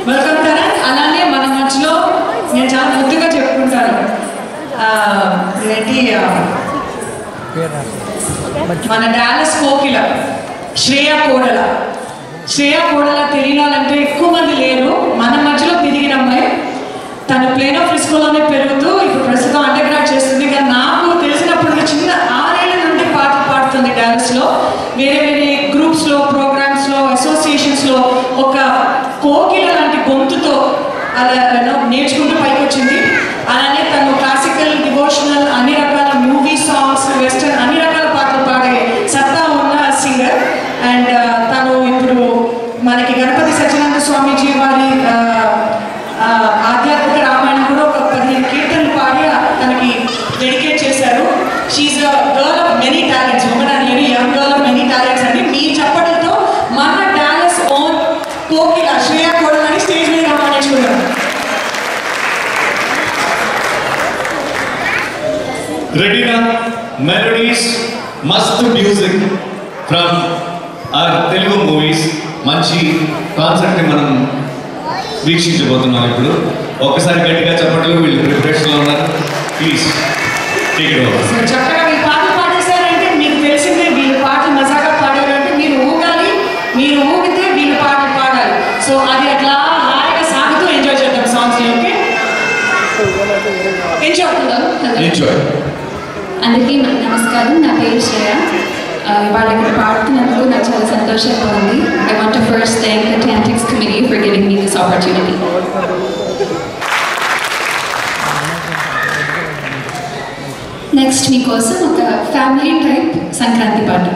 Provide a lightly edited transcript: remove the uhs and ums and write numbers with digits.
Welcome తరణ్. అలానే మన మధ్యలో నేను చాలా ముద్దుగా చెప్పుకుంటాను, మన డాలస్ కోకిల శ్రేయ కోడల. శ్రేయ కోడల తెలియని వాళ్ళంటే ఎక్కువ మంది లేరు. మన మధ్యలో తిరిగిన అమ్మాయి. తను ప్లేన్ ఆఫ్ రిస్కోలోనే పెరుగుతూ ఇప్పుడు ప్రస్తుతం అండర్ గ్రాడ్ చేస్తుంది. కానీ నాకు తెలిసినప్పుడు చిన్న 6 ఏళ్ల నుండి పాటలు పాడుతుంది డాలస్లో. వేరే వేరే గ్రూప్స్లో, ప్రోగ్రామ్స్లో, అసోసియేషన్స్లో ఒక కోకిల లాంటి గొంతుతో అలా నేర్చుకుంటూ పైకి వచ్చింది. అలానే తను క్లాసికల్, డివోషనల్, అన్ని రకాల మూవీ సాంగ్స్, వెస్టర్న్ అన్ని రకాల పాటలు పాడే సత్తా ఉన్న సింగర్. అండ్ తను ఇప్పుడు మనకి గణపతి సత్యనారాయణ స్వామీజీ వారి ఆధ్యాత్మిక రామాయణం కూడా ఒక 15 కీర్తనలు పాడి తనకి డెడికేట్ చేశారు. She's a girl of many talents, women and very young girl of many talents అండి. మీ చప్పటితో మన డాలస్ ఓన్ కోకిల శ్రేయ కోడలని స్టేజ్ మీద రమ్మానించుకున్నారు. రెడీనా? మెలోడీస్, మస్త్ music from our Telugu movies. మంచి కాన్సెప్ట్ని మనం వీక్షించబోతున్నాం ఇప్పుడు. ఒక్కసారి గట్టిగా చెప్పట్లు. వీళ్ళు ప్రిపరేషన్లో ఉన్నారు. Please take it over. చక్కగా మీరు పాటలు పాడేశారంటే మీకు తెలిసిందే. వీళ్ళు పాటలు మజాగా పాడారంటే మీరు ఊగాలి, మీరు ఊగితే వీళ్ళు పాటలు పాడాలి. సో అది అట్లా హాయిగా సాగుతూ ఎంజాయ్ చేద్దాం సాంగ్స్. Okay, enjoy. అందరికీ నమస్కారం. నా పేరు శ్రేయ. ఇవాళ ఇక్కడ పాడుతున్నందుకు నాకు చాలా సంతోషంగా ఉంది. I want to first thank the TANTEX committee for giving me this opportunity. Next మీకోసం ఒక ఫ్యామిలీ టైప్ సంక్రాంతి పాట.